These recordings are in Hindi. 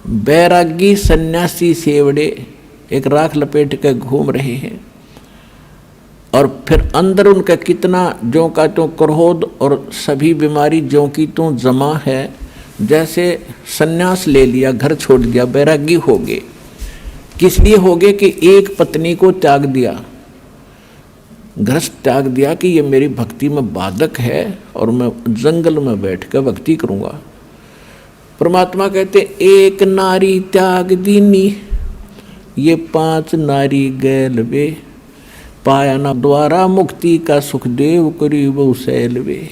बैरागी सन्यासी सेवड़े एक राख लपेट के घूम रहे हैं, और फिर अंदर उनका कितना ज्यों का त्यों क्रोध और सभी बीमारी ज्यों की त्यों जमा है। जैसे सन्यास ले लिया, घर छोड़ दिया, बैरागी हो गए। किस लिए हो गए कि एक पत्नी को त्याग दिया, गृहस्थ त्याग दिया कि ये मेरी भक्ति में बाधक है और मैं जंगल में बैठ कर भक्ति करूँगा। परमात्मा कहते एक नारी त्याग दीनी, ये 5 नारी गैल वे, पाया ना द्वारा मुक्ति का सुखदेव करी वो सैल वे।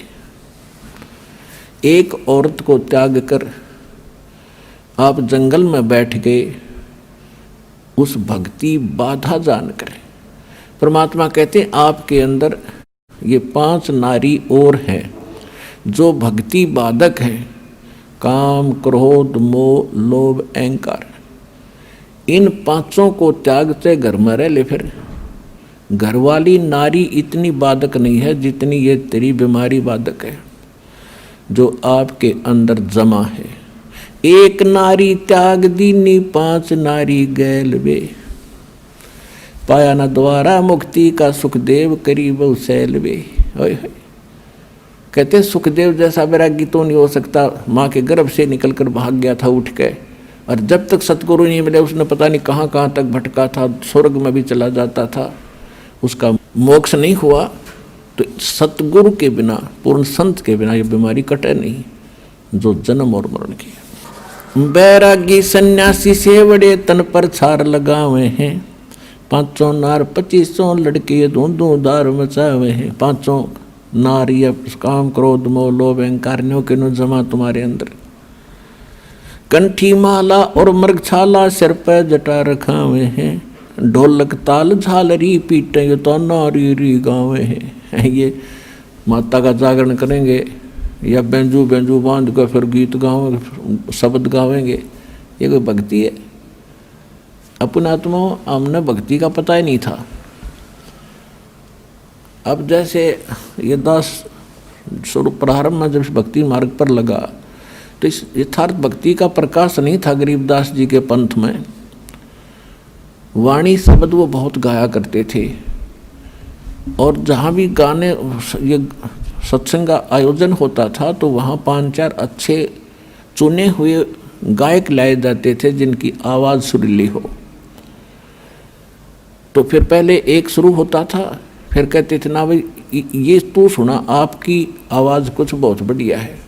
एक औरत को त्याग कर आप जंगल में बैठ गए उस भक्ति बाधा जानकर। परमात्मा कहते आपके अंदर ये 5 नारी और हैं जो भक्ति बाधक हैं, काम क्रोध मोह लोभ अहंकार। इन 5 को त्यागते घर में रह ले। फिर घर वाली नारी इतनी बाधक नहीं है जितनी ये तेरी बीमारी बाधक है जो आपके अंदर जमा है। एक नारी त्याग दीनी 5 नारी गैल वे, पाया न द्वारा मुक्ति का सुखदेव करी बहु सैल वे। कहते सुखदेव जैसा वैरागी तो नहीं हो सकता, माँ के गर्भ से निकलकर भाग गया था उठ के, और जब तक सतगुरु नहीं मिले उसने पता नहीं कहाँ कहाँ तक भटका था, स्वर्ग में भी चला जाता था, उसका मोक्ष नहीं हुआ। तो सतगुरु के बिना, पूर्ण संत के बिना ये बीमारी कटे नहीं जो जन्म और मरण की। बैरागी सन्यासी सेवड़े तन पर छार लगावे हैं, 5 नार 25 लड़के धूंधू दार मचावे हैं। 5 नारी काम क्रोध मोह लोभ अहंकारियों के नो जमा तुम्हारे अंदर। कंठी माला और मृगछाला सिर पर जटा रखावे हैं, ढोलक ताल झालरी पीटे तो नारी री गावे हैं। ये माता का जागरण करेंगे या बेंजू बेंजू बांध कर फिर गीत गावेंगे, शब्द गावेंगे, ये कोई भक्ति है? अपने आत्मा हमने भक्ति का पता ही नहीं था। अब जैसे ये दास शुरू प्रारंभ में जब भक्ति मार्ग पर लगा तो इस यथार्थ भक्ति का प्रकाश नहीं था गरीबदास जी के पंथ में। वाणी शब्द वो बहुत गाया करते थे, और जहाँ भी गाने ये सत्संग का आयोजन होता था तो वहाँ 5-4 अच्छे चुने हुए गायक लाए जाते थे जिनकी आवाज़ सुरीली हो। तो फिर पहले एक शुरू होता था, फिर कहते थे ना भाई ये तू सुना, आपकी आवाज़ कुछ बहुत बढ़िया है।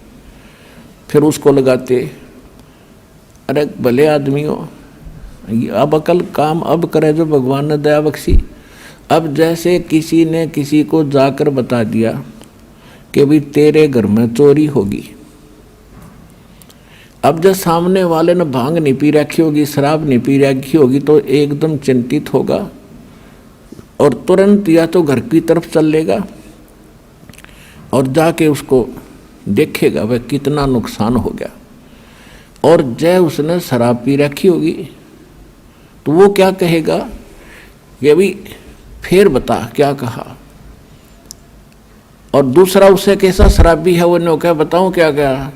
फिर उसको लगाते, अरे भले आदमियों अब अकल काम अब करे जो भगवान ने दया बख्शी। अब जैसे किसी ने किसी को जाकर बता दिया कि भाई तेरे घर में चोरी होगी, अब जब सामने वाले ने भांग नहीं पी रखी होगी, शराब नहीं पी रखी होगी, तो एकदम चिंतित होगा और तुरंत या तो घर की तरफ चल लेगा और जाके उसको देखेगा वह कितना नुकसान हो गया। और जब उसने शराब पी रखी होगी तो वो क्या कहेगा कि भाई फिर बता क्या कहा। और दूसरा उससे कैसा शराबी है वो ने क्या बताऊं क्या कहा,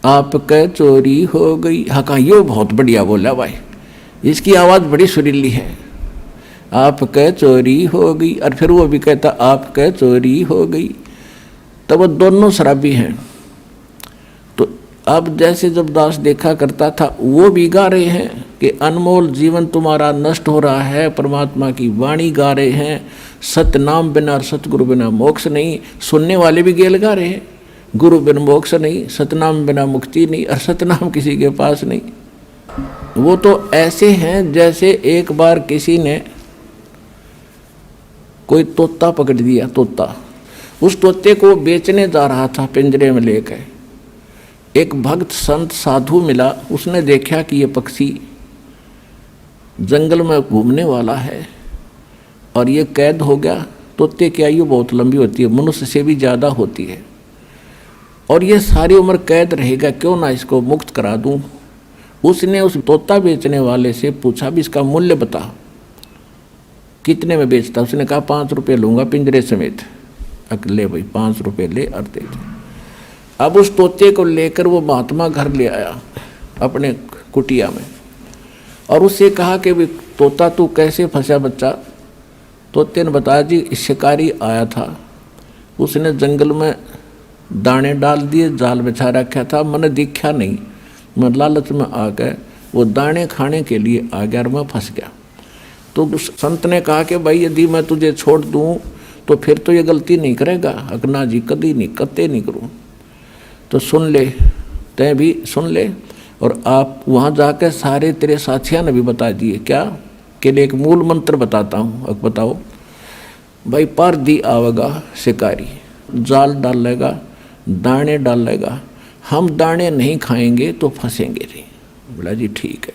आपके चोरी हो गई। हाँ कहा ये बहुत बढ़िया बोला भाई, इसकी आवाज़ बड़ी सुरीली है, आपके चोरी हो गई। और फिर वो भी कहता आपके चोरी हो गई। तब वो दोनों शराबी हैं। तो अब जैसे जब दास देखा करता था वो भी गा रहे हैं कि अनमोल जीवन तुम्हारा नष्ट हो रहा है, परमात्मा की वाणी गा रहे हैं, सतनाम बिना और सतगुरु बिना मोक्ष नहीं। सुनने वाले भी गेल गा रहे हैं, गुरु बिन मोक्ष नहीं, सतनाम बिना मुक्ति नहीं, और सतनाम किसी के पास नहीं। वो तो ऐसे हैं जैसे एक बार किसी ने कोई तोता पकड़ दिया, तोता, उस तोते को बेचने जा रहा था पिंजरे में लेकर। एक भक्त संत साधु मिला, उसने देखा कि ये पक्षी जंगल में घूमने वाला है और ये कैद हो गया। तोते की आयु बहुत लंबी होती है, मनुष्य से भी ज़्यादा होती है, और ये सारी उम्र कैद रहेगा, क्यों ना इसको मुक्त करा दूं। उसने उस तोता बेचने वाले से पूछा भी इसका मूल्य बता, कितने में बेचता। उसने कहा 5 रुपये लूँगा पिंजरे समेत। ले भाई 5 रुपये ले और दे दे। अब उस तोते को लेकर वो महात्मा घर ले आया, अपने कुटिया में, और उससे कहा कि भी तोता तू कैसे फंसा बच्चा? तोते ने बताया जी शिकारी आया था, उसने जंगल में दाने डाल दिए, जाल बिछा रखा था, मैंने दिखा नहीं, मैं लालच में आ गए, वो दाने खाने के लिए आ गया और मैं फंस गया। तो उस संत ने कहा कि भाई यदि मैं तुझे छोड़ दूं तो फिर तो ये गलती नहीं करेगा। अगना जी कदी नहीं, कत्ते नहीं करूं। तो सुन ले, तय भी सुन ले, और आप वहाँ जाकर सारे तेरे साथियों ने भी बता दिए क्या के लिए एक मूल मंत्र बताता हूँ। अब बताओ भाई, पर दी आवेगा शिकारी, जाल डालेगा, दाने डालेगा, हम दाने नहीं खाएंगे तो फंसेंगे नहीं। बोला जी ठीक है।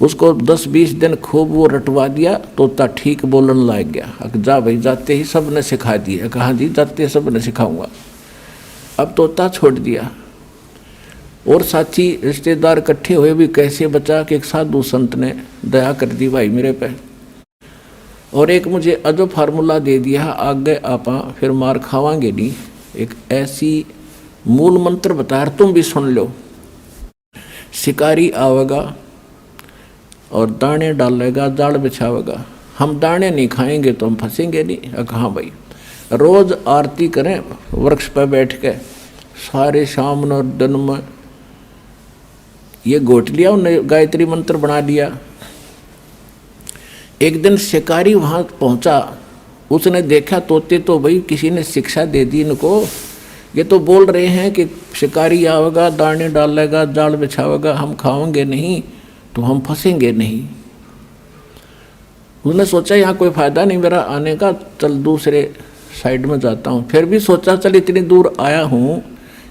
उसको 10-20 दिन खूब वो रटवा दिया, तोता ठीक बोलने लग गया। जा भाई, जाते ही सब ने सिखा दिया। कहाँ जी? जाते सब ने सिखाऊंगा। अब तोता छोड़ दिया, और साथी रिश्तेदार इकट्ठे हुए भी कैसे बचा कि एक साधु संत ने दया कर दी भाई मेरे पे, और एक मुझे अजब फार्मूला दे दिया, आगे आपा फिर मार खावांगे नहीं। एक ऐसी मूल मंत्र बताया, तुम भी सुन लो। शिकारी आवेगा और दाने डालेगा, जाल बिछावेगा, हम दाने नहीं खाएंगे तो हम फंसेंगे नहीं। कहाँ भाई? रोज आरती करें वृक्ष पर बैठ के, सारे शाम और दिन में ये गोट लिया, उन्हें गायत्री मंत्र बना लिया। एक दिन शिकारी वहाँ पहुँचा, उसने देखा तोते तो भाई किसी ने शिक्षा दे दी इनको, ये तो बोल रहे हैं कि शिकारी आवेगा, दाने डालेगा, जाल बिछावेगा, हम खाएंगे नहीं तो हम फंसेंगे नहीं। उसने सोचा यहाँ कोई फ़ायदा नहीं मेरा आने का, चल दूसरे साइड में जाता हूँ। फिर भी सोचा चल इतनी दूर आया हूँ,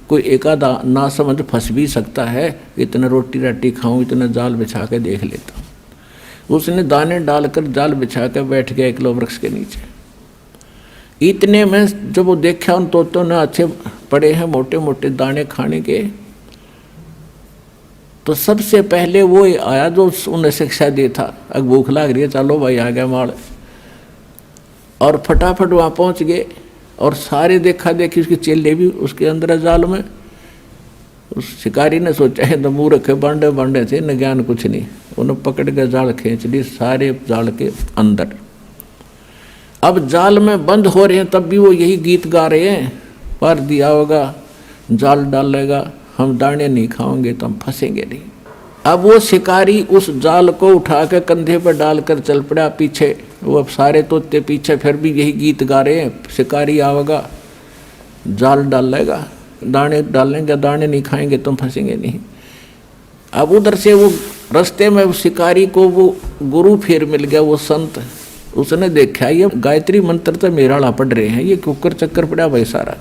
कोई एकादा ना समझ फंस भी सकता है, इतना रोटी राटी खाऊँ, इतना जाल बिछा के देख लेता हूँ। उसने दाने डालकर जाल बिछा कर बैठ गया एक वृक्ष के नीचे। इतने में जब वो देखा उन तोतों ने अच्छे पड़े हैं मोटे मोटे दाने खाने के, तो सबसे पहले वो आया जो उन्हें शिक्षा दे था। अब भूख लग रही है, चलो भाई आ गया माल, और फटाफट वहाँ पहुँच गए। और सारे देखा देखी उसके चेले भी उसके अंदर जाल में। उस शिकारी ने सोचा है तो मुँह रखे, बांडे बांडे थे न ज्ञान कुछ नहीं, उन्हें पकड़ के जाल खींच ली सारे जाल के अंदर। अब जाल में बंद हो रहे हैं तब भी वो यही गीत गा रहे हैं, पर दिया होगा, जाल डालेगा, हम दाने नहीं खाएंगे तो हम फंसेंगे नहीं। अब वो शिकारी उस जाल को उठा के कंधे पर डालकर चल पड़ा पीछे। वो अब सारे तोते पीछे फिर भी यही गीत गा रहे हैं, शिकारी आवेगा, जाल डालेगा, दाने डालेंगे, दाने नहीं खाएंगे तो हम फंसेंगे नहीं। अब उधर से वो रास्ते में शिकारी को वो गुरु फिर मिल गया, वो संत। उसने देखा ये गायत्री मंत्र तो मेरा पढ़ रहे हैं, ये कुकर चक्कर पड़ा भाई सारा।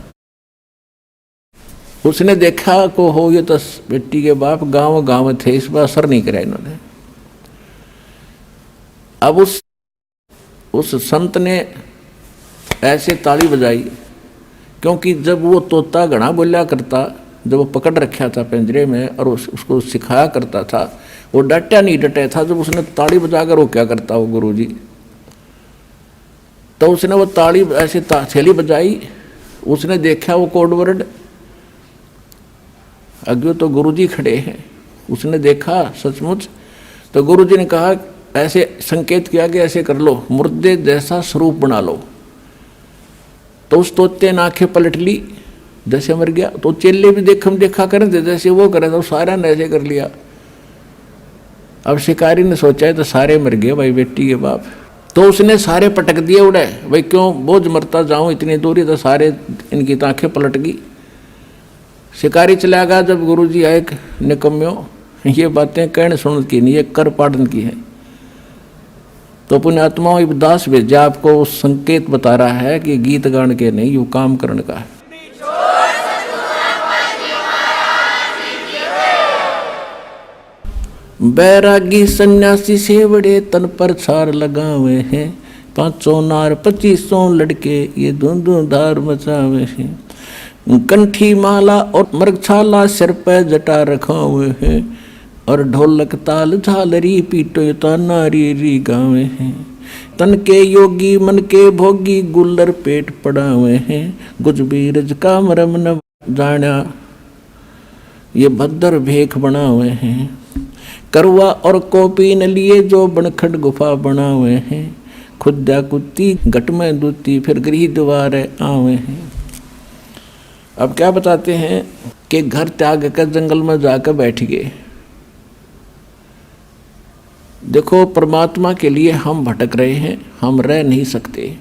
उसने देखा को हो ये तो बेटी के बाप गांव गांव थे, इस बार असर नहीं करा इन्होंने। अब उस संत ने ऐसे ताली बजाई, क्योंकि जब वो तोता घना बोला करता, जब वो पकड़ रखा था पिंजरे में और उसको सिखाया करता था, वो डटा नहीं डटा था। जब उसने ताली बजाकर वो क्या करता वो गुरु जी, तो उसने वो ताली ऐसे थैली बजाई। उसने देखा वो कोड वर्ड, अगे तो गुरुजी खड़े हैं। उसने देखा सचमुच, तो गुरुजी ने कहा ऐसे संकेत किया कि ऐसे कर लो, मुर्दे जैसा स्वरूप बना लो। तो उस तोते ने आंखें पलट ली जैसे मर गया। तो चेले भी देखा करें थे जैसे वो करे, तो सारा ने ऐसे कर लिया। अब शिकारी ने सोचा तो सारे मर गए भाई बेटी के बाप। तो उसने सारे पटक दिए उड़े, भाई क्यों बोझ मरता जाऊं इतनी दूरी, तो सारे इनकी आंखें पलट गई। शिकारी चला गया। जब गुरुजी आए, निकम्यो ये बातें कहने सुन की नहीं, ये कर पाड़न की है। तो पुण्यात्माओं दास भेजा आपको संकेत बता रहा है कि गीत गान के नहीं, यू काम करने का है। बैरागी सन्यासी सेवड़े तन पर छार लगावे हैं, 500 नार 2500 लड़के ये धुंधु धार मचावे हैं। कंठी माला और मृगछाला सिर पे जटा रखा हुए हैं, और ढोलक ताल झालरी पीटो तो नारी री गावे हैं। तन के योगी मन के भोगी गुल्लर पेट पड़ा हुए हैं, गुज बीरज का मरम न जाना ये भद्र भेख बना हुए हैं। करवा और कॉपी न लिए जो बनखट गुफा बनावे हैं, खुदा कुत्ती घट में दूती फिर गृह द्वार आवे हैं। अब क्या बताते हैं कि घर त्याग कर जंगल में जाकर बैठ गए। देखो परमात्मा के लिए हम भटक रहे हैं, हम रह नहीं सकते।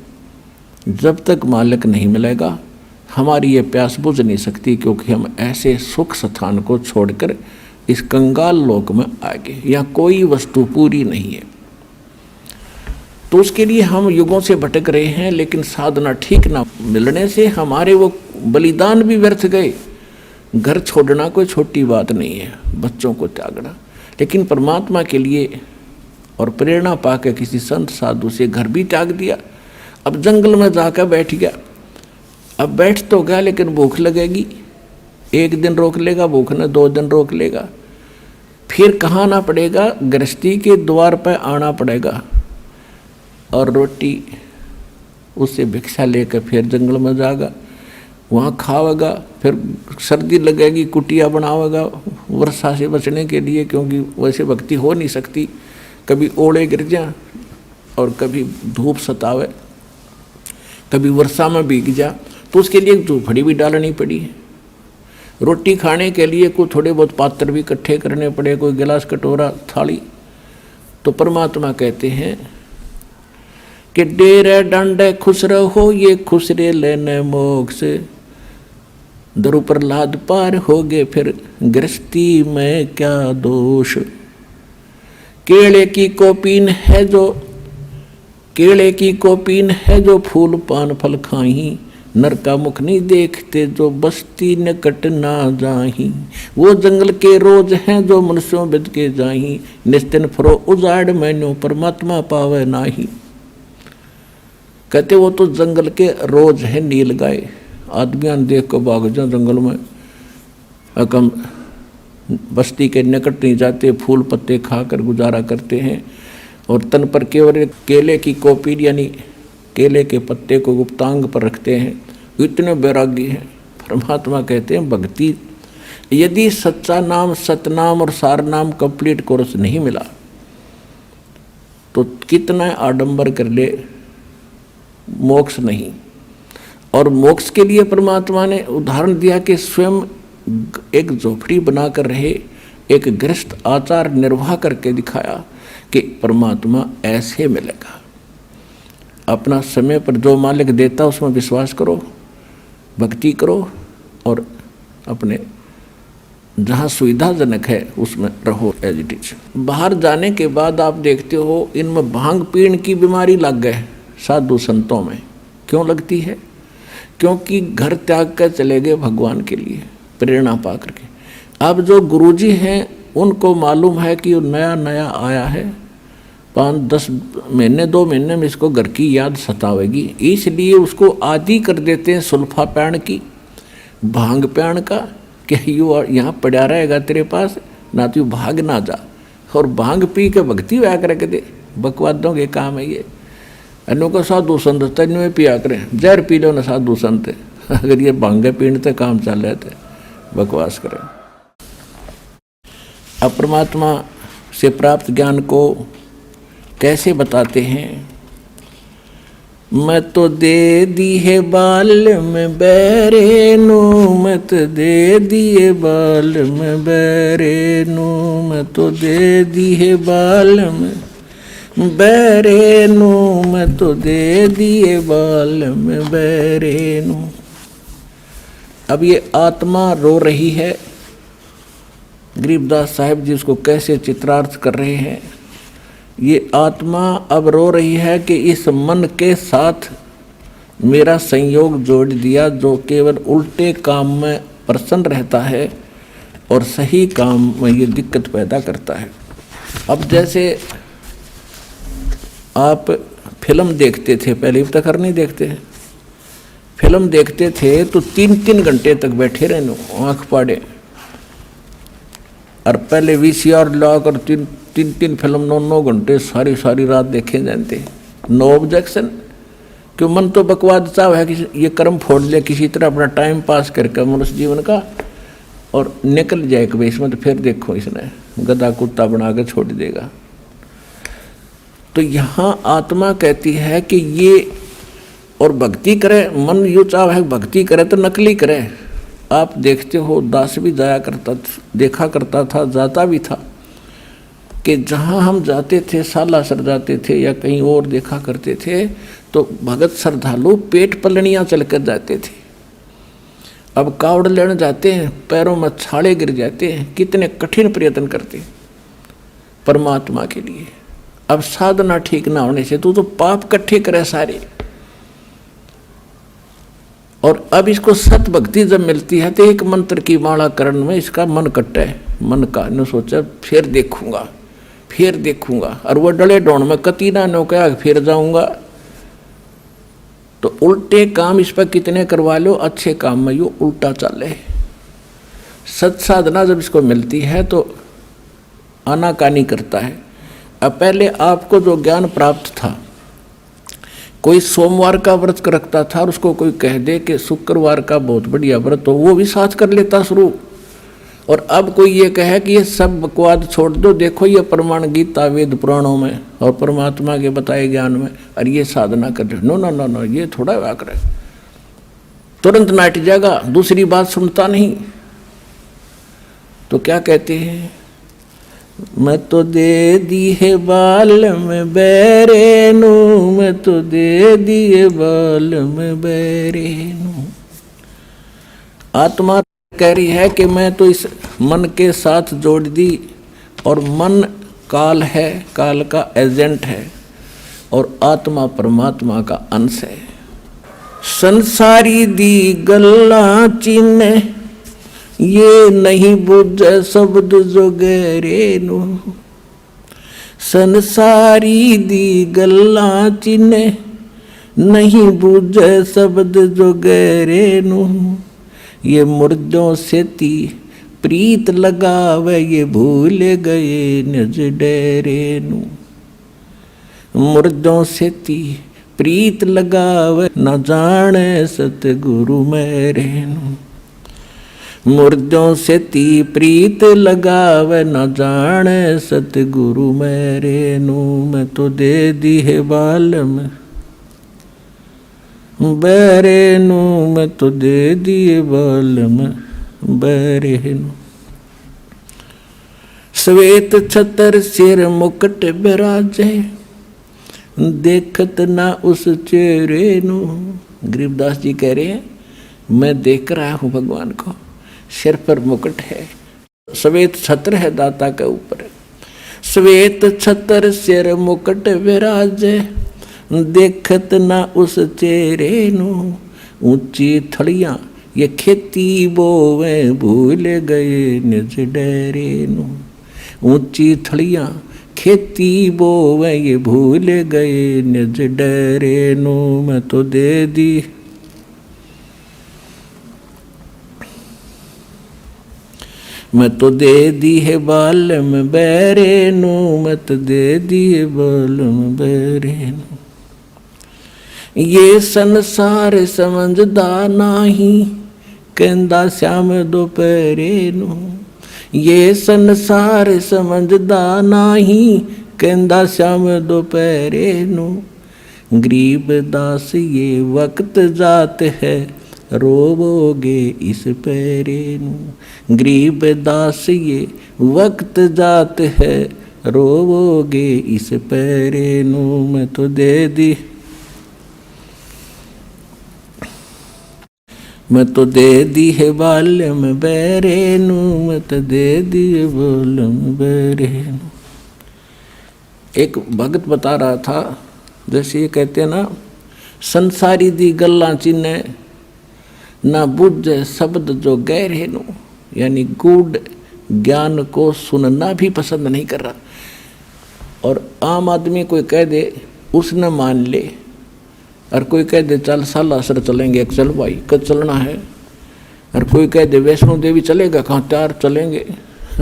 जब तक मालिक नहीं मिलेगा हमारी ये प्यास बुझ नहीं सकती, क्योंकि हम ऐसे सुख स्थान को छोड़कर इस कंगाल लोक में आ गए। यहाँ कोई वस्तु पूरी नहीं है, तो उसके लिए हम युगों से भटक रहे हैं। लेकिन साधना ठीक ना मिलने से हमारे वो बलिदान भी व्यर्थ गए। घर छोड़ना कोई छोटी बात नहीं है, बच्चों को त्यागना, लेकिन परमात्मा के लिए और प्रेरणा पाकर किसी संत साधु से घर भी त्याग दिया। अब जंगल में जाकर बैठ गया। अब बैठ तो गया, लेकिन भूख लगेगी। एक दिन रोक लेगा भूख ने, 2 दिन रोक लेगा, फिर कहाँ आना पड़ेगा, गृहस्थी के द्वार पर आना पड़ेगा और रोटी उससे भिक्षा लेकर फिर जंगल में जाएगा, वहाँ खावेगा। फिर सर्दी लगेगी, कुटिया बनावेगा वर्षा से बचने के लिए, क्योंकि वैसे भक्ति हो नहीं सकती। कभी ओले गिर जा और कभी धूप सतावे, कभी वर्षा में भीग जा, तो उसके लिए झोपड़ी भी डालनी पड़ी। रोटी खाने के लिए कोई थोड़े बहुत पात्र भी इकट्ठे करने पड़े, कोई गिलास कटोरा थाली। तो परमात्मा कहते हैं कि डेरे डांडे खुश रहो ये खुसरे लेने मोक्ष, दरु प्रहलाद पार हो गए फिर गृहस्थी में क्या दोष। केले की कोपीन है जो, केले की कोपीन है जो फूल पान फल खाही, नर का मुख नहीं देखते जो बस्ती निकट ना जाही। वो जंगल के रोज हैं जो मनुष्यों बिद के जाही, निस्तिन फरो उजाड़ मैन्यो परमात्मा पावे नाही। कहते वो तो जंगल के रोज है नील गाय, आदमियां देख को भाग जाओ जंगल में, अकम बस्ती के निकट नहीं जाते, फूल पत्ते खाकर गुजारा करते हैं और तन पर केवल केले की कोपीन यानी केले के पत्ते को गुप्तांग पर रखते हैं। इतने बैरागी हैं। परमात्मा कहते हैं भक्ति यदि सच्चा नाम सतनाम और सार नाम कंप्लीट कोर्स नहीं मिला तो कितना आडंबर कर ले, मोक्ष नहीं। और मोक्ष के लिए परमात्मा ने उदाहरण दिया कि स्वयं एक झोपड़ी बनाकर रहे, एक गृहस्थ आचार निर्वाह करके दिखाया कि परमात्मा ऐसे मिलेगा। अपना समय पर जो मालिक देता उसमें विश्वास करो, भक्ति करो और अपने जहाँ सुविधाजनक है उसमें रहो एज इट इज। बाहर जाने के बाद आप देखते हो इनमें भांग पीण की बीमारी लग गए साधु संतों में। क्यों लगती है? क्योंकि घर त्याग कर चले गए भगवान के लिए प्रेरणा पा करके। अब जो गुरुजी हैं उनको मालूम है कि वो नया नया आया है, 5-10 महीने 2 महीने में इसको घर की याद सतावेगी, इसलिए उसको आदि कर देते हैं सुल्फा पैण की, भांग पैण का, कि यू यहाँ पड़ा रहेगा तेरे पास ना, तू भाग ना जा। और भांग पी के भक्ति व्या कर दे, बकवादों के काम है ये। अनु को साधु संत तन में पिया करें, जहर पी लो ना साधु संत, अगर ये भांगे पीने तो काम चल रहे थे, बकवास करें। अब परमात्मा से प्राप्त ज्ञान को कैसे बताते हैं? मैं तो दे दी है बाल में बैरे नू, मैं तो दे दिए बाल में बैरे नू, मैं तो दे दी है बाल में बैरे नू, मैं तो दे दिए बाल में बैरे नू। अब ये आत्मा रो रही है। गरीबदास साहिब जी उसको कैसे चित्रार्थ कर रहे हैं। ये आत्मा अब रो रही है कि इस मन के साथ मेरा संयोग जोड़ दिया जो केवल उल्टे काम में प्रसन्न रहता है और सही काम में ये दिक्कत पैदा करता है। अब जैसे आप फिल्म देखते थे, पहले अब तक नहीं देखते हैं, फिल्म देखते थे तो 3-3 घंटे तक बैठे रहने आँख पाड़े, और पहले VCR लॉक और 3-3 फिल्म 9-9 घंटे सारी रात देखे जाते। नो ऑब्जेक्शन, क्यों? मन तो बकवाद चाह है कि ये कर्म फोड़ ले किसी तरह अपना टाइम पास करके मनुष्य जीवन का, और निकल जाए कबीस में, तो फिर देखो इसने गधा कुत्ता बना के छोड़ देगा। तो यहाँ आत्मा कहती है कि ये, और भक्ति करे, मन यूँ चाह है भक्ति करे तो नकली करे। आप देखते हो दास भी जाया करता, देखा करता था, जाता भी था, कि जहाँ हम जाते थे, सालासर जाते थे या कहीं और देखा करते थे, तो भगत श्रद्धालु पेट पलनियाँ चल कर जाते थे। अब कावड़ लेने जाते हैं, पैरों में छाले गिर जाते हैं, कितने कठिन प्रयत्न करते परमात्मा के लिए। अब साधना ठीक ना होने से तू तो पाप इकट्ठे करे सारे। और अब इसको सत भक्ति जब मिलती है तो एक मंत्र की माला करण में इसका मन कट्टा है, मन का ने सोचा फिर देखूंगा, फिर देखूंगा, और वो डले डोण में कती ना नो क्या फिर जाऊंगा। तो उल्टे काम इस पर कितने करवा लो, अच्छे काम में यो उल्टा चले। सत साधना जब इसको मिलती है तो आनाकानी करता है। अब पहले आपको जो ज्ञान प्राप्त था, कोई सोमवार का व्रत रखता था और उसको कोई कह दे कि शुक्रवार का बहुत बढ़िया व्रत, तो वो भी साथ कर लेता शुरू। और अब कोई ये कहे कि ये सब बकवाद छोड़ दो, देखो ये प्रमाण गीता वेद पुराणों में और परमात्मा के बताए ज्ञान में, और ये साधना कर रहे, नो नो नो नो, ये थोड़ा वाक रहे, तुरंत नाट जाएगा, दूसरी बात सुनता नहीं। तो क्या कहते हैं, मैं तो दे दी है बाल में बैरे नू, मैं तो दे दिए बाल में बैरे नू। आत्मा कह रही है कि मैं तो इस मन के साथ जोड़ दी, और मन काल है, काल का एजेंट है, और आत्मा परमात्मा का अंश है। संसारी दी गल्ला चिन्ह, ये नहीं बुझे शब्द जो गहरे नू। संसारी दी गल्ला चिन्ह, नहीं बुझे शब्द जो गहरे नू। ये मुर्दों से ती प्रीत लगावे, ये भूल गए निज डेरे नू। मुर्दों से ती प्रीत लगावे, न जाने सतगुरु मेरे नू। मुर्दों से ती प्रीत लगावे, न जाने सतगुरु मेरे नू। मैं तो दे दी है बाल में बैरे नू, मैं तो दे दिए बाल में बैरे नू। श्वेत छतर सिर मुकुट बिराजे, देखत ना उस चेहरे नू। गरीबदास जी कह रहे हैं, मैं देख रहा हूँ भगवान को, सिर पर मुकुट है, श्वेत छत्र है दाता के ऊपर। श्वेत छत्र सिर मुकुट विराजे, देखत ना उस चेहरे नू। ऊंची थड़ियां ये खेती बोवे, भूल गए निज डेरे नू। ऊंची थड़ियां खेती बोवे, ये भूल गए निज डेरे नू। मैं तो दे दी मैं तो दे दी है बाल में बैरे नू, मैं तो दे दी है बाल में बैरे नू। ये संसार समझदा नाही, कहंदा श्याम दोपहरे नू। ये संसार समझदा नाही, कहंदा श्याम दोपहरे नू। गरीब दास ये वक्त जात है, रोवोगे इस पैरे नू। गरीब दास ये वक्त जात है, रोवोगे इस पैरे नू। मैं तो दे दी मैं तो दे दी है बाल में बैरे नू, मैं तो दे दी है बाल में बैरे नू। एक भगत बता रहा था, जैसे ये कहते हैं ना, संसारी दी गल्ला चिन्ह ना बुझ शब्द जो गहरे नू, यानी गूढ़ ज्ञान को सुनना भी पसंद नहीं कर रहा। और आम आदमी कोई कह दे उसने मान ले, और कोई कह दे चल सालासर चलेंगे, चल भाई कब चलना है। और कोई कह दे वैष्णो देवी चलेगा, कहाँ त्यार चलेंगे,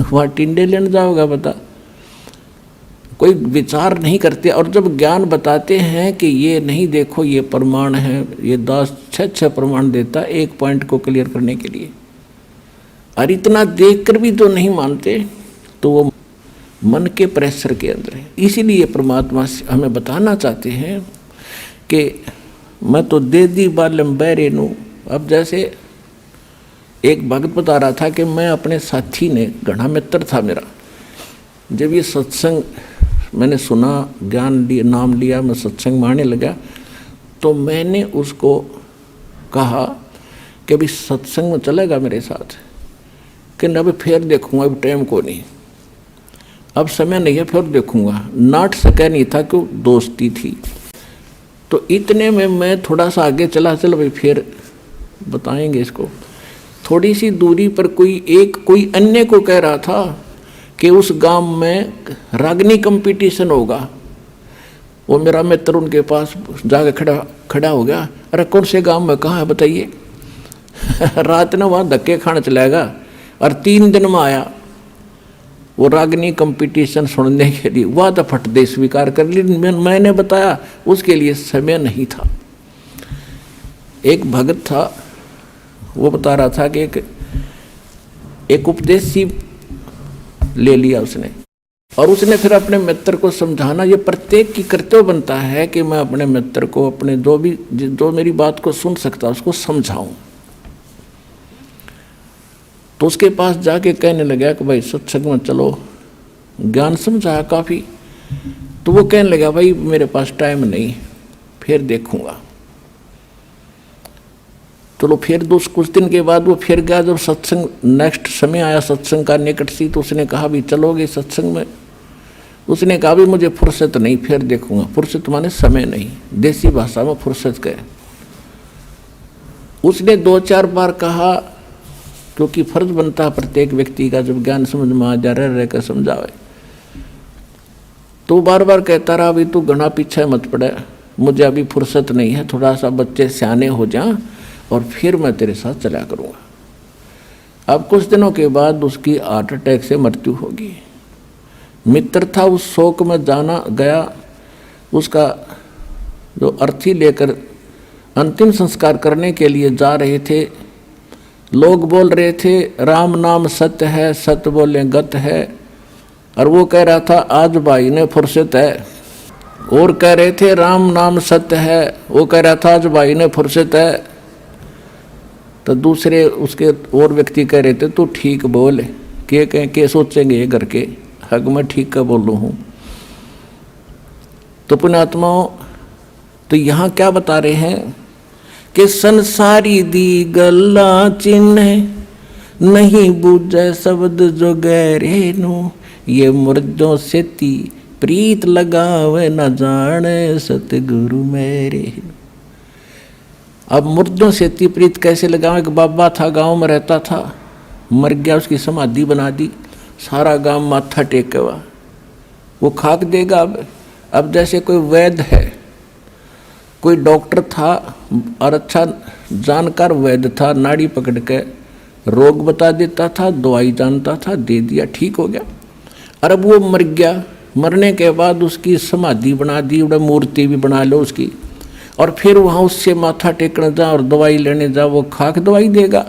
वहाँ टिंडे लेने जाओगा बता। कोई विचार नहीं करते। और जब ज्ञान बताते हैं कि ये नहीं देखो ये प्रमाण है, ये दास 6 प्रमाण देता है एक पॉइंट को क्लियर करने के लिए। और इतना देखकर भी जो नहीं मानते तो वो मन के प्रेशर के अंदर है। इसीलिए परमात्मा हमें बताना चाहते हैं कि मैं तो दे दी बालम बैरे नू। अब जैसे एक भक्त बता रहा था कि मैं अपने साथी ने, घना मित्र था मेरा, जब ये सत्संग मैंने सुना, ज्ञान लिया, नाम लिया, मैं सत्संग मानने लगा, तो मैंने उसको कहा कि अभी सत्संग में चलेगा मेरे साथ, कि अब फिर देखूंगा, अब टाइम को नहीं, अब समय नहीं है, फिर देखूंगा। नाट सका नहीं था कि दोस्ती थी। तो इतने में मैं थोड़ा सा आगे चला, चल भाई फिर बताएंगे इसको। थोड़ी सी दूरी पर कोई अन्य को कह रहा था कि उस गांव में रागनी कंपटीशन होगा। वो मेरा मित्र उनके पास जाके खड़ा हो गया, अरे कौन से गांव में, कहाँ है बताइए। रात ने वहाँ धक्के खाने चलेगा, और 3 दिन में आया वो रागनी कंपटीशन सुनने के लिए। वह तो फट दे स्वीकार कर ली, मैंने बताया उसके लिए समय नहीं था। एक भगत था, वो बता रहा था कि एक उपदेश सी ले लिया उसने, और उसने फिर अपने मित्र को समझाना, ये प्रत्येक की कर्तव्य बनता है कि मैं अपने मित्र को, अपने जो मेरी बात को सुन सकता उसको समझाऊं। तो उसके पास जाके कहने लगा कि भाई सत्संग में चलो, ज्ञान समझाया काफ़ी। तो वो कहने लगा भाई मेरे पास टाइम नहीं, फिर देखूंगा। चलो फिर कुछ दिन के बाद वो फिर गया। जब सत्संग नेक्स्ट समय आया, सत्संग का निकट सी, तो उसने कहा भी चलोगे सत्संग में। उसने कहा भी मुझे फुर्सत नहीं, फिर देखूंगा। फुर्सत माने समय नहीं, देसी भाषा में फुर्सत कहे। उसने 2-4 बार कहा, क्योंकि फर्ज बनता है प्रत्येक व्यक्ति का, जब ज्ञान समझ में आ जा रह कर समझावे। तो बार बार कहता रहा भी तू घना पीछे मत पड़े, मुझे अभी फुर्सत नहीं है, थोड़ा सा बच्चे सियाने हो जा और फिर मैं तेरे साथ चला करूँगा। अब कुछ दिनों के बाद उसकी हार्ट अटैक से मृत्यु होगी। मित्र था, उस शोक में जाना गया। उसका जो अर्थी लेकर अंतिम संस्कार करने के लिए जा रहे थे, लोग बोल रहे थे राम नाम सत्य है, सत्य बोले गत है। और वो कह रहा था आज भाई ने फुर्सत है। और कह रहे थे राम नाम सत्य है, वो कह रहा था आज भाई ने फुर्सत है। तो दूसरे उसके और व्यक्ति कह रहे थे तू ठीक बोल, के सोचेंगे ये घर के, हक मैं ठीक का बोल रहा हूँ। तो पुण्यात्माओं, तो यहाँ क्या बता रहे हैं कि संसारी दी गल्ला चिन्ह नहीं बूझे शब्द जो गहरे नु, ये मुर्दों से ती प्रीत लगावे न जाने सतगुरु मेरे। अब मुर्दों से ती प्रीत कैसे लगावे? कि बाबा था, गांव में रहता था, मर गया, उसकी समाधि बना दी, सारा गांव माथा टेके हुआ, वो खाक देगा। अब जैसे कोई वैद्य है, कोई डॉक्टर था और अच्छा जानकार वैद्य था, नाड़ी पकड़ के रोग बता देता था, दवाई जानता था, दे दिया, ठीक हो गया। और अब वो मर गया, मरने के बाद उसकी समाधि बना दी, मूर्ति भी बना लो उसकी, और फिर वहाँ उससे माथा टेकने जा और दवाई लेने जा, वो खाक दवाई देगा।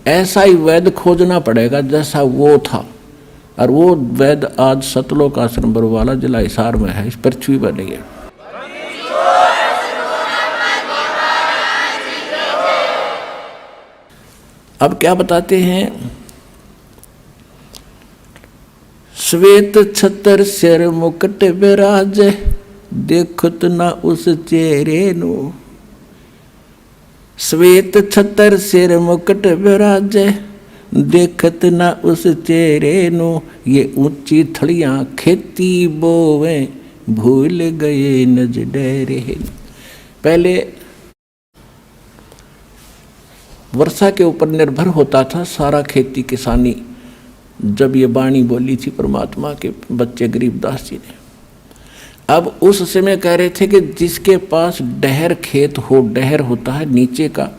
ऐसा ही वैद्य खोजना पड़ेगा जैसा वो था। और वो वैद्य आज सतलोक आश्रम बरवाला जिला हिसार में है, इस पृथ्वी पर नहीं है। अब क्या बताते हैं? श्वेत छतर सिर मुकुट विराज, देखत ना उस चेहरे नु। श्वेत छतर सिर मुकुट विराज, देखत ना उस चेहरे नु। ये ऊंची थड़ियां खेती बोवे, भूल गए नज डेरे। पहले वर्षा के ऊपर निर्भर होता था सारा खेती किसानी। जब ये वाणी बोली थी परमात्मा के बच्चे गरीबदास जी ने, अब उस समय कह रहे थे कि जिसके पास डहर खेत हो, डहर होता है नीचे का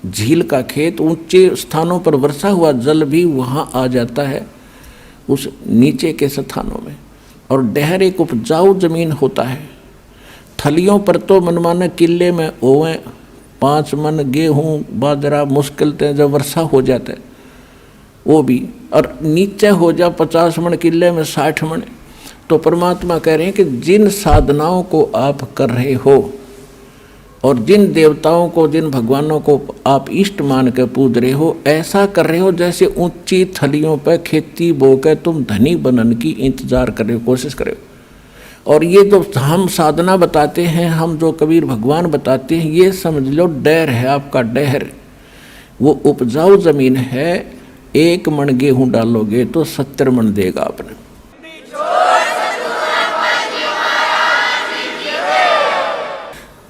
झील का खेत, ऊंचे स्थानों पर वर्षा हुआ जल भी वहाँ आ जाता है उस नीचे के स्थानों में। और डहर एक उपजाऊ जमीन होता है। थलियों पर तो मनमाने किले में ओवें 5 मन गेहूँ बाजरा मुश्किल थे, जब वर्षा हो जाता है वो भी, और नीचे हो जा 50 मन किले में 60 मन, तो परमात्मा कह रहे हैं कि जिन साधनाओं को आप कर रहे हो और जिन देवताओं को, जिन भगवानों को आप इष्ट मान के पूज रहे हो, ऐसा कर रहे हो जैसे ऊंची थलियों पर खेती बो के तुम धनी बनने की इंतजार कर रहे हो, कोशिश कर रहे हो। और ये जो हम साधना बताते हैं, हम जो कबीर भगवान बताते हैं, ये समझ लो डैर है आपका, डैर। वो उपजाऊ जमीन है, 1 मन गेहूं डालोगे तो 70 मन देगा आपने।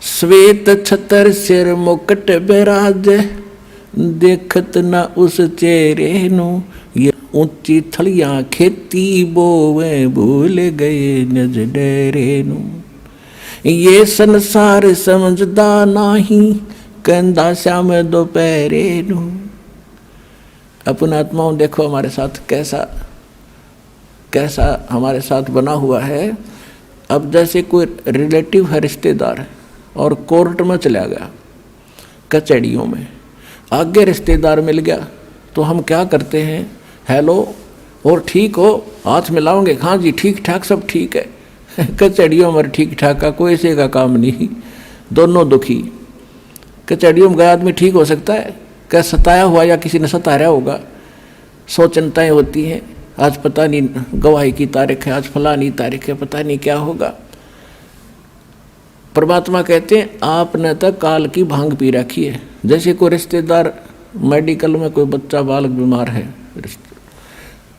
श्वेत छतर सिर मुकुट बिराज, देखत न उस चेहरे नु, ये ऊंची थलियां खेती बोवे भूल गए निज डेरे नु। ये संसार समझदा नाही, कहंदा श्याम दोपहरे नु। अपना आत्माओं देखो हमारे साथ कैसा कैसा हमारे साथ बना हुआ है। अब जैसे कोई रिलेटिव है, रिश्तेदार, और कोर्ट में चला गया, कचहरियों में, आगे रिश्तेदार मिल गया, तो हम क्या करते हैं, हेलो और ठीक हो, हाथ मिलाओगे, हाँ जी ठीक ठाक सब ठीक है। कचहरियों में ठीक ठाक का कोई से का काम नहीं, दोनों दुखी। कचहरियों में गया आदमी ठीक हो सकता है क्या? सताया हुआ या किसी ने सताया होगा, 100 चिंताएं होती हैं। आज पता नहीं गवाही की तारीख है, आज फलानी तारीख है, पता नहीं क्या होगा। परमात्मा कहते हैं आपने तो काल की भांग पी रखी है। जैसे कोई रिश्तेदार मेडिकल में, कोई बच्चा बालक बीमार है,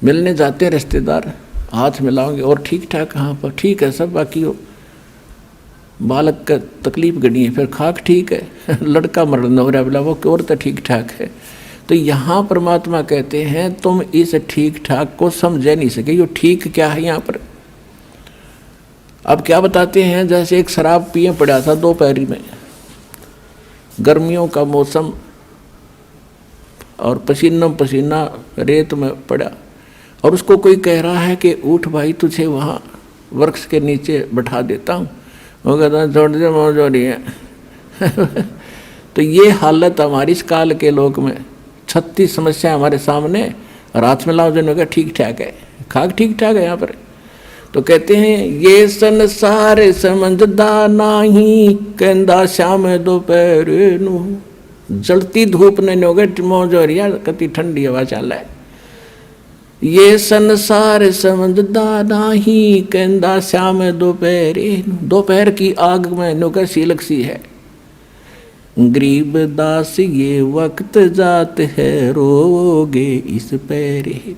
मिलने जाते हैं रिश्तेदार, हाथ मिलाओगे और ठीक ठाक, हाँ पर ठीक है सब, बाकी हो बालक का तकलीफ गड़ी है, फिर खाक ठीक है, लड़का मरण हो रहा, बोला वो और तो ठीक ठाक है। तो यहाँ परमात्मा कहते हैं तुम इस ठीक ठाक को समझ नहीं सके, ये ठीक क्या है यहाँ पर। अब क्या बताते हैं, जैसे एक शराब पिए पड़ा था दोपहरी में, गर्मियों का मौसम, और पसीना पसीना रेत में पड़ा, और उसको कोई कह रहा है कि उठ भाई तुझे वहाँ वृक्ष के नीचे बैठा देता हूँ, वो कहता है छोड़ दे मौज हो रही है। तो ये हालत हमारी इस काल के लोक में, 36 समस्या हमारे सामने, और हाथ में लाओ जिन्होंने कहा ठीक ठाक है, खाक ठीक ठाक है यहाँ पर। तो कहते हैं ये संसार समझदा नाही, कहंदा श्याम दोपहर नू। जलती धूप ने नोगे मौज हो रही है, कति ठंडी हवा चल है। ये संसार समझदा नाही, कहंदा श्याम दोपहर नू। दोपहर की आग में नोगे सीलक सी है। गरीब दास ये वक्त जात है, रोगे इस पैरे।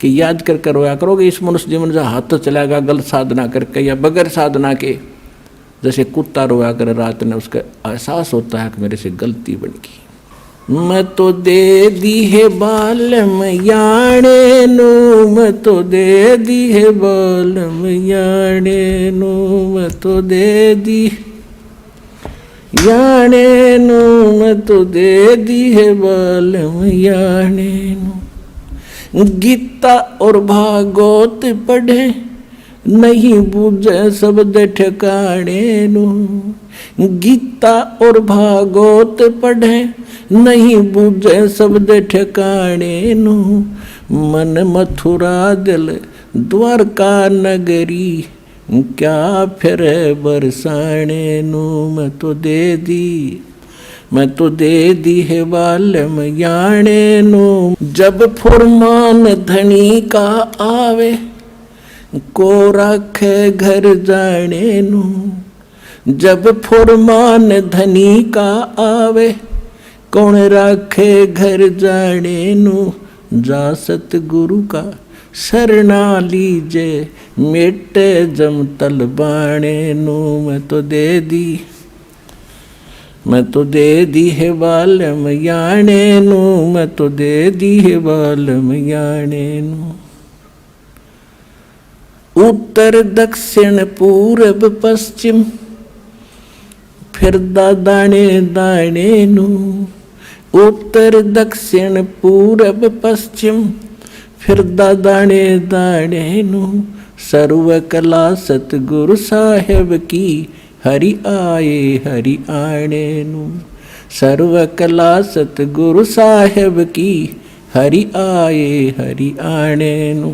कि याद कर रोया करोगे इस मनुष्य जीवन जो हाथ तो चलाएगा गलत साधना करके या बगैर साधना के, जैसे कुत्ता रोया कर रात ने, उसका एहसास होता है कि मेरे से गलती बन गई। मैं तो दे दी है बालम याने नू, मैं तो दे दी है बालम याने नू, मैं तो दे दी याने नू, मैं तो दे दी है बालम याने नू। गीता और भागवत पढ़े, नहीं बूझे शब्द ठिकाने नू। गीता और भागवत पढ़े, नहीं बूझे शब्द ठिकाने नू। मन मथुरा दिल द्वारका नगरी, क्या फिर बरसाने नू। मैं तो दे दी, मैं तो दे दी है बालम याने नू। जब फुरमान धनी का आवे, को रखे घर जाने नू। जब फुरमान धनी का आवे, कौन रखे घर जाने नू। जा सतगुरु का शरणा लीजे, मेटे जमतल बाणे नू। मैं तो दे दी, मैं तो दे दी है बालम याने नू। मैं तो दे दी है बालम याने नू। उत्तर दक्षिण पूरब पश्चिम, फिरदा दाने दाने नू। उत्तर दक्षिण पूरब पश्चिम, फिरदा दाने दाने नू। सर्व कला सतगुरु साहेब की, हरि आए हरि आने नू। सर्व कला सतगुरु साहेब की, हरि आए हरि आने नू,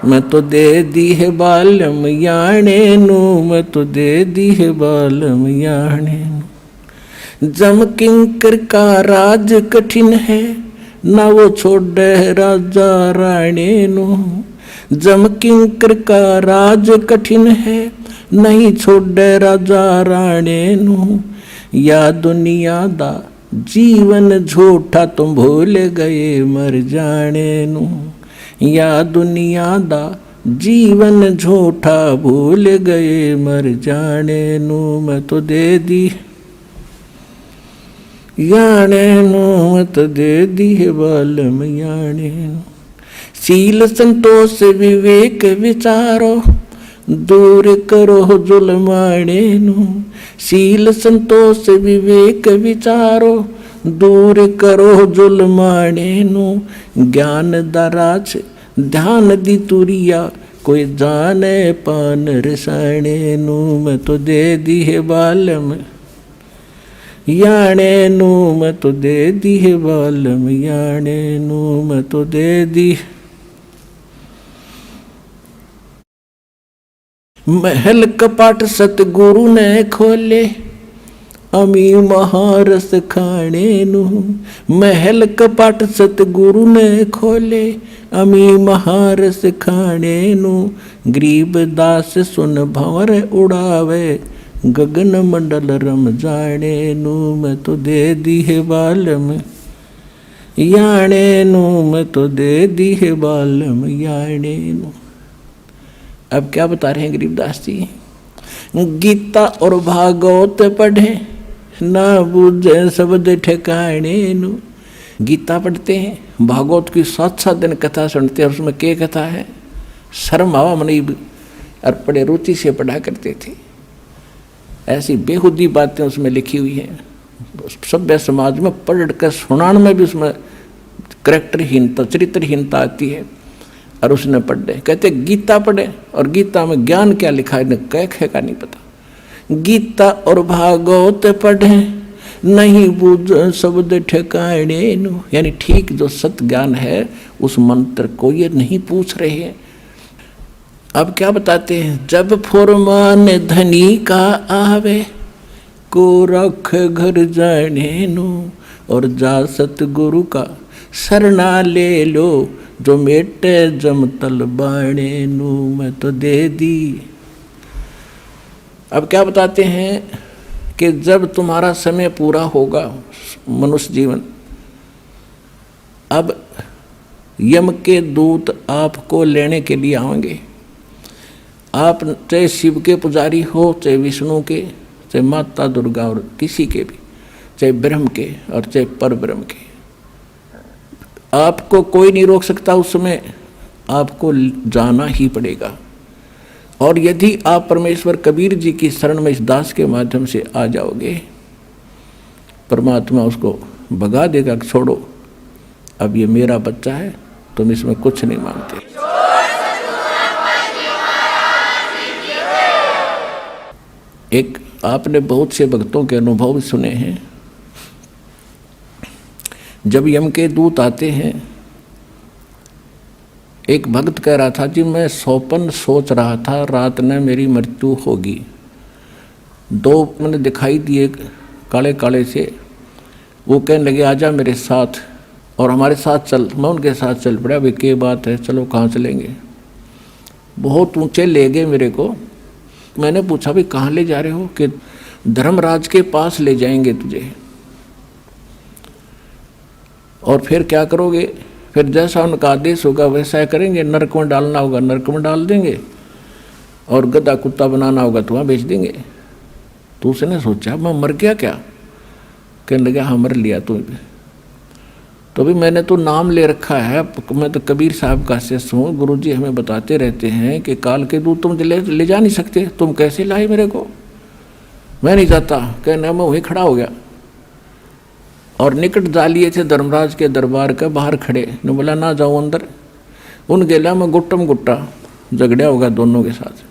मैं तो दे दी है बालम याने नू, मैं तो दे दी है बालम याने नू। जम किंकर का राज कठिन है, ना वो छोड़े राजा राणे नू। जम किंकर का राज कठिन है, नहीं छोड़े राजा राणे नू। या दुनिया दा जीवन झूठा, तुम भूल गए मर जाने नू। या दुनिया दा जीवन झूठा, भूल गए मर जाने नू। मैं तो दे दी याने नू, मैं तो दे दी है बालम याने नू। शील संतोष विवेक विचारो, दूर करो जुल्माने नू। शील संतोष विवेक विचारो, दूर करो जुल्माने नू। ज्ञान दराज ध्यान दी तुरिया, कोई जाने पान रसाने नू। मैं तो दे दी है बालम याने नू, मैं तो दे दी है बालम याने नू, मैं तो दे दी। महल कपाट सतगुरु ने खोले, अमी महारस खाने नू। महल कपाट सतगुरु ने खोले, अमी महारस खाने नू। गरीब दास सुन भंवर उड़ावे, गगन मंडल रम जाने नू। मैं तो दे दी है बालम याने नू, मैं तो दे दी है बालम याने नू। अब क्या बता रहे हैं गरीबदास जी? गीता और भागवत पढ़े, ना बूझे शब्द ठिकाने नू। गीता पढ़ते हैं, भागवत की 7-7 दिन कथा सुनते हैं, और उसमें क्या कथा है? शर्म आवा मनी, और बड़े रुचि से पढ़ा करते थे। ऐसी बेहुदी बातें उसमें लिखी हुई हैं। सभ्य समाज में पढ़ कर सुनाने में भी उसमें करैक्टरहीनता, चरित्रहीनता आती है। और उसने पढ़े, कहते गीता पढ़े, और गीता में ज्ञान क्या लिखा है कह का नहीं पता। गीता और भागवत पढ़े, नहीं बूझ शब्द ठिकाने नू। यानी ठीक जो सत्य ज्ञान है उस मंत्र को ये नहीं पूछ रहे हैं। अब क्या बताते हैं? जब फुरमान धनी का आवे, को रख घर जाने नू। और जा सतगुरु का शरणा ले लो, जो मेटे जमतल बाणे नू। मैं तो दे दी। अब क्या बताते हैं कि जब तुम्हारा समय पूरा होगा मनुष्य जीवन, अब यम के दूत आपको लेने के लिए आएंगे। आप चाहे शिव के पुजारी हो, चाहे विष्णु के, चाहे माता दुर्गा और किसी के भी, चाहे ब्रह्म के और चाहे पर ब्रह्म के, आपको कोई नहीं रोक सकता। उस समय आपको जाना ही पड़ेगा। और यदि आप परमेश्वर कबीर जी की शरण में इस दास के माध्यम से आ जाओगे, परमात्मा उसको भगा देगा, छोड़ो अब ये मेरा बच्चा है, तुम इसमें कुछ नहीं मानते। एक आपने बहुत से भक्तों के अनुभव सुने हैं। जब यम के दूत आते हैं, एक भक्त कह रहा था जी मैं सौपन सोच रहा था, रात में मेरी मृत्यु होगी। 2 मैंने दिखाई दिए काले काले से, वो कहने लगे आजा मेरे साथ और हमारे साथ चल। मैं उनके साथ चल पड़ा। वे क्या बात है, चलो कहाँ चलेंगे? बहुत ऊंचे ले गए मेरे को। मैंने पूछा भाई कहाँ ले जा रहे हो? कि धर्मराज के पास ले जाएंगे तुझे। और फिर क्या करोगे? फिर जैसा उनका आदेश होगा वैसा करेंगे। नरक में डालना होगा नरक में डाल देंगे, और गधा कुत्ता बनाना होगा तो वहाँ बेच देंगे। तो उसने सोचा मैं मर गया क्या? कहने लगा हाँ मर लिया तू। तो भी मैंने तो नाम ले रखा है, मैं तो कबीर साहब का शिष्य हूँ। गुरुजी हमें बताते रहते हैं कि काल के दूत तुम ले जा नहीं सकते, तुम कैसे लाए मेरे को? मैं नहीं जाता। कहना मैं वहीं खड़ा हो गया और निकट जा लिए थे धर्मराज के दरबार के बाहर खड़े। ने बोला ना जाओ अंदर। उन गेला में गुट्टम गुट्टा झगड़ा होगा दोनों के साथ।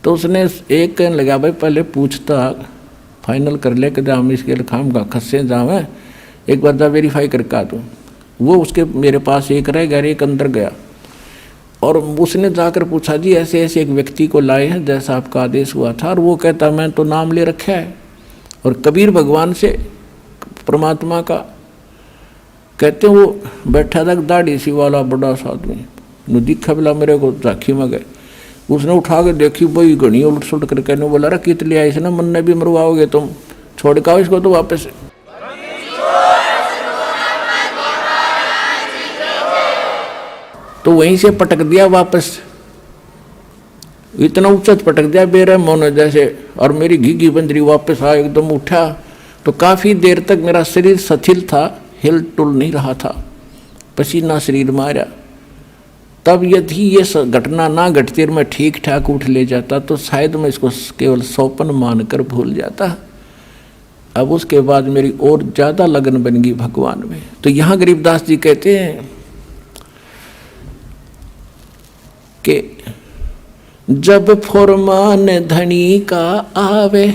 तो उसने एक कहने लगा भाई पहले पूछता फाइनल कर ले कि हम इसके खाम का खस्से जावे, एक बार जा वेरीफाई करके आ तू। वो उसके मेरे पास एक रह गया, एक अंदर गया, और उसने जाकर पूछा जी ऐसे ऐसे एक व्यक्ति को लाए हैं जैसा आपका आदेश हुआ था, और वो कहता मैं तो नाम ले रखा है। और कबीर भगवान से परमात्मा का कहते वो बैठा था, दाढ़ी सी वाला बड़ा सा आदमी, नु दिखा बिला मेरे को झांकी में गए। उसने उठा के देखी, वही घनी उलट सुलट कर कहने बोला रे कित लिया इसने, मन ने भी मरवाओगे तुम, छोड़ के आओ इसको तो वापस। तो वहीं से पटक दिया वापस, इतना उच्च पटक दिया बेरहम होने जैसे, और मेरी घीघी बंदरी वापस आ एकदम उठा। तो काफ़ी देर तक मेरा शरीर शिथिल था, हिल टुल नहीं रहा था, पसीना शरीर मारा। तब यदि ये घटना ना घटती और मैं ठीक ठाक उठ ले जाता तो शायद मैं इसको केवल सौपन मानकर भूल जाता। अब उसके बाद मेरी और ज़्यादा लगन बन गई भगवान में। तो यहाँ गरीबदास जी कहते हैं कि जब फुरमान धनी का आवे,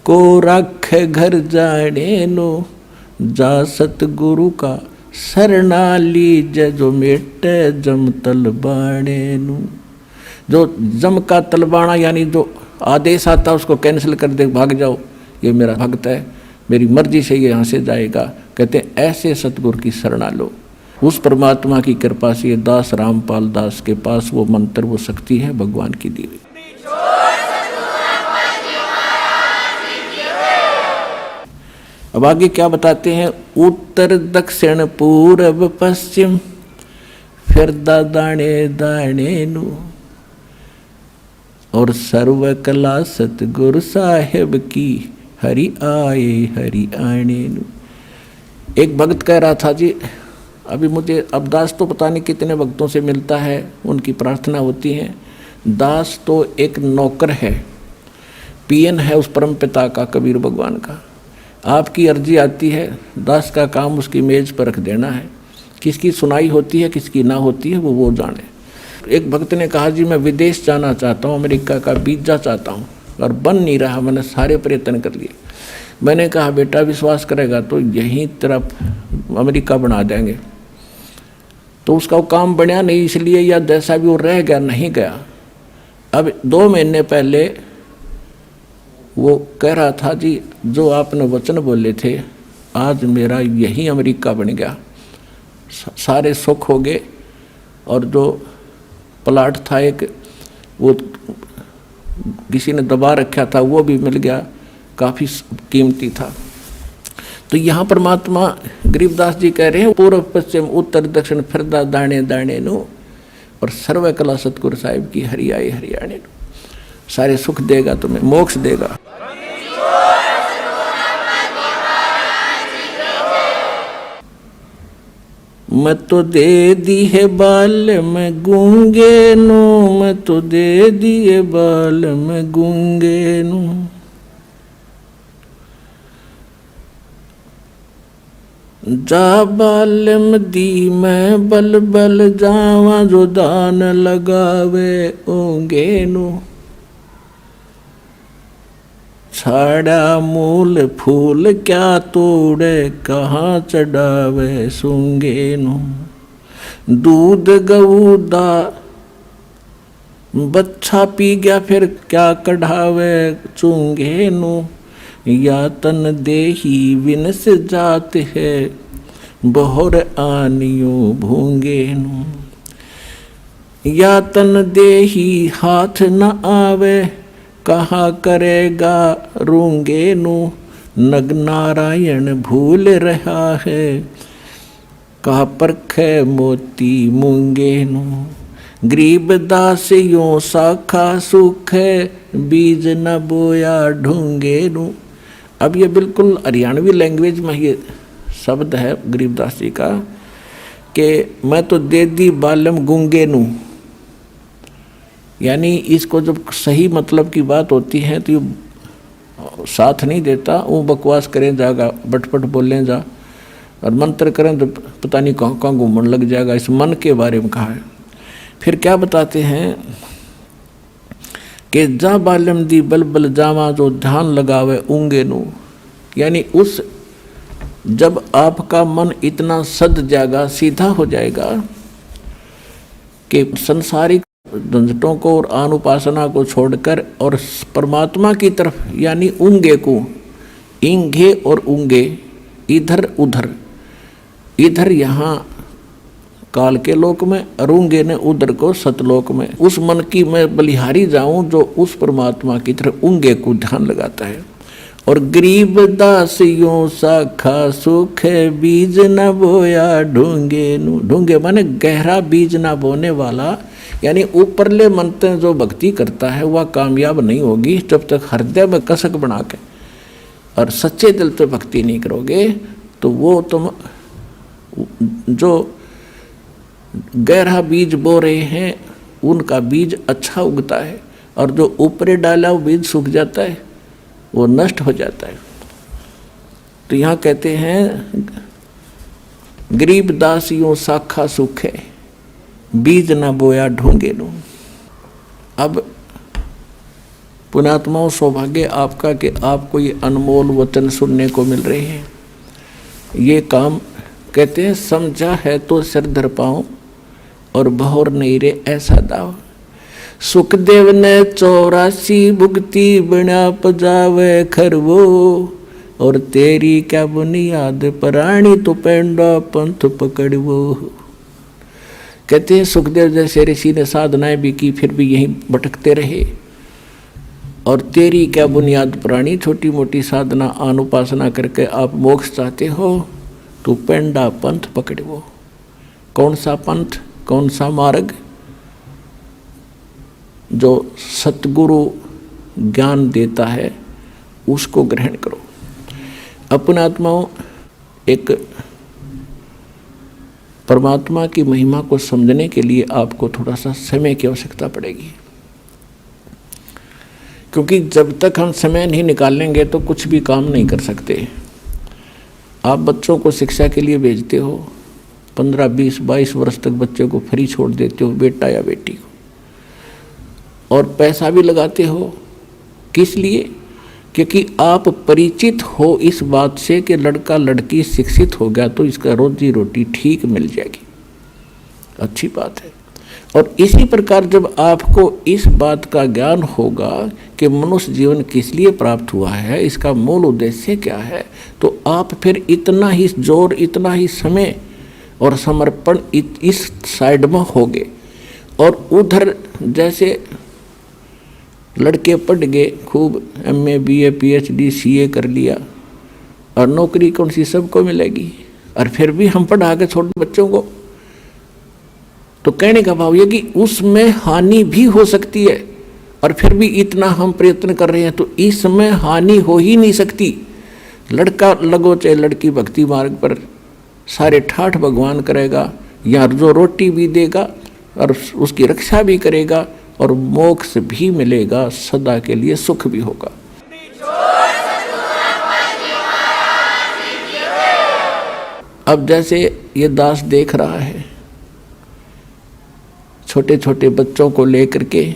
को रख घर जाने नो, जा सतगुरु का शरणा लीज, जो मेटे जम तलबाणे नु। जो जम का तलबाना यानी जो आदेश आता उसको कैंसिल कर दे, भाग जाओ, ये मेरा भक्त है, मेरी मर्जी से ये यहाँ से जाएगा। कहते हैं ऐसे सतगुरु की शरणा लो। उस परमात्मा की कृपा से ये दास रामपाल दास के पास वो मंत्र, वो शक्ति है भगवान की दी हुई। अब आगे क्या बताते हैं, उत्तर दक्षिण पूर्व पश्चिम फिरदा दाणे दाणे नु, और सर्व कला सतगुरु साहेब की, हरि आए हरि आने नु। एक भक्त कह रहा था जी, अभी मुझे अब दास तो पता नहीं कितने भक्तों से मिलता है, उनकी प्रार्थना होती है। दास तो एक नौकर है, पीएन है उस परम पिता का, कबीर भगवान का। आपकी अर्जी आती है, दास का काम उसकी मेज पर रख देना है। किसकी सुनाई होती है किसकी ना होती है वो जाने। एक भक्त ने कहा जी मैं विदेश जाना चाहता हूँ, अमेरिका का वीजा चाहता हूँ, और बन नहीं रहा, मैंने सारे प्रयत्न कर लिए। मैंने कहा बेटा विश्वास करेगा तो यहीं तरफ अमेरिका बना देंगे। तो उसका वो काम बनया नहीं, इसलिए या जैसा भी वो रह गया, नहीं गया। अब 2 महीने पहले वो कह रहा था जी जो आपने वचन बोले थे, आज मेरा यही अमेरिका बन गया, सारे सुख हो गए, और जो प्लाट था एक वो किसी ने दबा रखा था वो भी मिल गया, काफ़ी कीमती था। तो यहाँ परमात्मा गरीबदास जी कह रहे हैं पूर्व पश्चिम उत्तर दक्षिण फिरदा दाणे दाणे नो, और सर्व कला सतगुरु साहिब की, हरि आए हरियाणे नो। सारे सुख देगा तुम्हें, मोक्ष देगा। मैं तो दे दी है बाल में गूंगे नो, मैं तो दे दिए बाल में गूंगे नो। जा बालम दी मैं बल बल जावा, जो दान लगावे ओंगे नो। छाड़ा मूल फूल क्या तोड़े, कहाँ चढ़ावे सूंगे नो। दूध गऊ दा बच्चा पी गया, फिर क्या कढ़ावे चूंगे नो। या तन देही विनस जात है, बहुर आनियो भूंगे नो। या तन देही हाथ न आवे, कहा करेगा रूंगे नु। नग नारायण भूल रहा है, कहा परखे मोती मूंगे नु। गरीब दास यों साखा सुख है, बीज न बोया ढूंगे नु। अब ये बिल्कुल हरियाणवी लैंग्वेज में ये शब्द है गरीबदास जी का, कि मैं तो दे दी बालम गूंगे नु। यानी इसको जब सही मतलब की बात होती है तो ये साथ नहीं देता, वो बकवास करें जाएगा, बटपट बोलें जा, और मंत्र करें तो पता नहीं कहाँ कहाँ घूमने लग जाएगा। इस मन के बारे में कहा है। फिर क्या बताते हैं कि जा बालम दी बल बल जावा, जो ध्यान लगावे ऊंगे नु। यानी उस जब आपका मन इतना सद जाएगा, सीधा हो जाएगा कि संसारिक झंझटों को और अनुपासना को छोड़कर और परमात्मा की तरफ, यानी ऊंगे को, इंगे और ऊंगे, इधर उधर, इधर यहाँ काल के लोक में, अरूंगे ने उधर को सतलोक में, उस मन की मैं बलिहारी जाऊं जो उस परमात्मा की तरफ ऊंगे को ध्यान लगाता है। और गरीब दास यूं साखा सुख बीज न बोया ढूंगे नु, ढूंगे माने गहरा बीज ना बोने वाला, यानी ऊपरले मन से जो भक्ति करता है वह कामयाब नहीं होगी जब तक हृदय में कसक बना के और सच्चे दिल से भक्ति नहीं करोगे। तो वो तुम जो गहरा बीज बो रहे हैं उनका बीज अच्छा उगता है, और जो ऊपरे डाला वो बीज सूख जाता है, वो नष्ट हो जाता है। तो यहाँ कहते हैं गरीब दास यूं साखा सूखे बीज ना बोया ढूंगे नो। अब पुण्यात्माओं, सौभाग्य आपका कि आपको ये अनमोल वचन सुनने को मिल रहे हैं। ये काम कहते हैं समझा है तो सिर धर पाऊं और बहोर नहीं रे ऐसा दाव। सुखदेव ने 84 भुगती बिना पजावे खरवो, और तेरी क्या बुनियाद प्राणी तो पेंडा पंथ पकड़वो। कहते हैं सुखदेव जैसे ऋषि ने साधनाएं भी की फिर भी यहीं भटकते रहे, और तेरी क्या बुनियाद प्राणी, छोटी मोटी साधना अनुपासना करके आप मोक्ष चाहते हो तो पेंडा पंथ पकड़वो। कौन सा पंथ, कौन सा मार्ग? जो सतगुरु ज्ञान देता है उसको ग्रहण करो। अपने आत्माओं, एक परमात्मा की महिमा को समझने के लिए आपको थोड़ा सा समय की आवश्यकता पड़ेगी, क्योंकि जब तक हम समय नहीं निकालेंगे तो कुछ भी काम नहीं कर सकते। आप बच्चों को शिक्षा के लिए भेजते हो, 15, 20, 22 वर्ष तक बच्चे को फ्री छोड़ देते हो, बेटा या बेटी को, और पैसा भी लगाते हो। किस लिए? क्योंकि आप परिचित हो इस बात से कि लड़का लड़की शिक्षित हो गया तो इसका रोजी रोटी ठीक मिल जाएगी, अच्छी बात है। और इसी प्रकार जब आपको इस बात का ज्ञान होगा कि मनुष्य जीवन किस लिए प्राप्त हुआ है, इसका मूल उद्देश्य क्या है, तो आप फिर इतना ही जोर, इतना ही समय और समर्पण इस साइड में होगे। और उधर जैसे लड़के पढ़ गए, खूब MA BA PhD CA कर लिया, और नौकरी कौन सी सबको मिलेगी, और फिर भी हम पढ़ा के छोटे बच्चों को। तो कहने का भाव ये कि उसमें हानि भी हो सकती है, और फिर भी इतना हम प्रयत्न कर रहे हैं तो इसमें हानि हो ही नहीं सकती। लड़का लगो चाहे लड़की भक्ति मार्ग पर, सारे ठाठ भगवान करेगा, या जो रोटी भी देगा और उसकी रक्षा भी करेगा, और मोक्ष भी मिलेगा, सदा के लिए सुख भी होगा। अब जैसे ये दास देख रहा है, छोटे छोटे बच्चों को लेकर के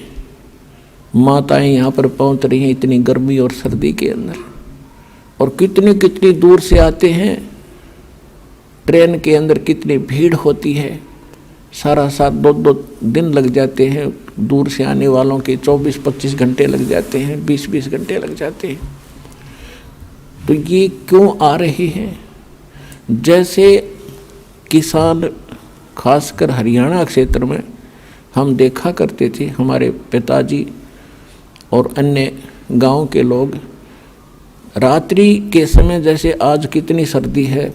माताएं यहाँ पर पहुँच रही हैं इतनी गर्मी और सर्दी के अंदर, और कितनी कितनी दूर से आते हैं। ट्रेन के अंदर कितनी भीड़ होती है, सारा साथ 2-2 दिन लग जाते हैं, दूर से आने वालों के 24-25 घंटे लग जाते हैं, 20-20 घंटे लग जाते हैं। तो ये क्यों आ रहे हैं? जैसे किसान, खासकर हरियाणा क्षेत्र में हम देखा करते थे, हमारे पिताजी और अन्य गांव के लोग, रात्रि के समय जैसे आज कितनी सर्दी है,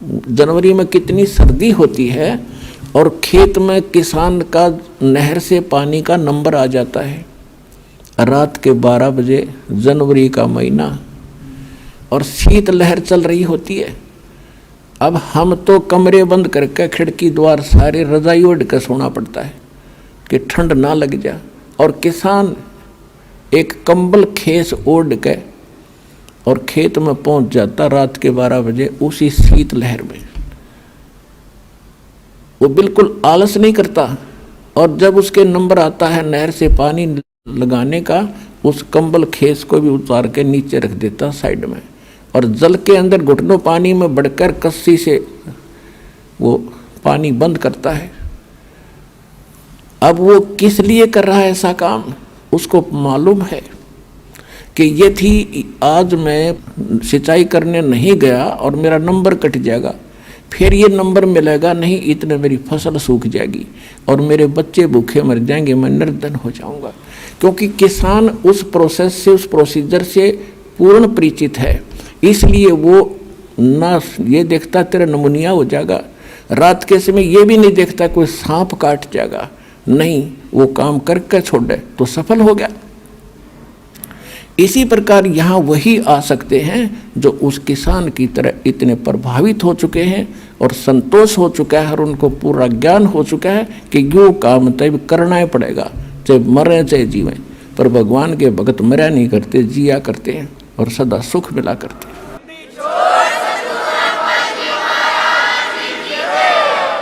जनवरी में कितनी सर्दी होती है, और खेत में किसान का नहर से पानी का नंबर आ जाता है रात के 12 बजे, जनवरी का महीना, और शीत लहर चल रही होती है। अब हम तो कमरे बंद करके खिड़की द्वार सारे रजाई ओढ़ कर सोना पड़ता है कि ठंड ना लग जाए, और किसान एक कंबल खेस ओढ़ के और खेत में पहुंच जाता रात के 12 बजे उसी शीत लहर में। वो बिल्कुल आलस नहीं करता, और जब उसके नंबर आता है नहर से पानी लगाने का, उस कंबल खेस को भी उतार के नीचे रख देता साइड में, और जल के अंदर घुटनों पानी में बढ़कर कस्सी से वो पानी बंद करता है। अब वो किस लिए कर रहा है ऐसा काम, उसको मालूम है कि ये थी आज मैं सिंचाई करने नहीं गया और मेरा नंबर कट जाएगा, फिर ये नंबर मिलेगा नहीं, इतने मेरी फसल सूख जाएगी और मेरे बच्चे भूखे मर जाएंगे, मैं निर्धन हो जाऊंगा। क्योंकि किसान उस प्रोसेस से, उस प्रोसीजर से पूर्ण परिचित है, इसलिए वो ना ये देखता तेरा नमूनिया हो जाएगा, रात के समय ये भी नहीं देखता कोई सांप काट जाएगा, नहीं, वो काम करके छोड़े तो सफल हो गया। इसी प्रकार यहाँ वही आ सकते हैं जो उस किसान की तरह इतने प्रभावित हो चुके हैं और संतोष हो चुका है और उनको पूरा ज्ञान हो चुका है कि यो काम तब करना ही पड़ेगा, चाहे मरें चाहे जीवें। पर भगवान के भगत मरा नहीं करते, जिया करते हैं और सदा सुख मिला करते हैं।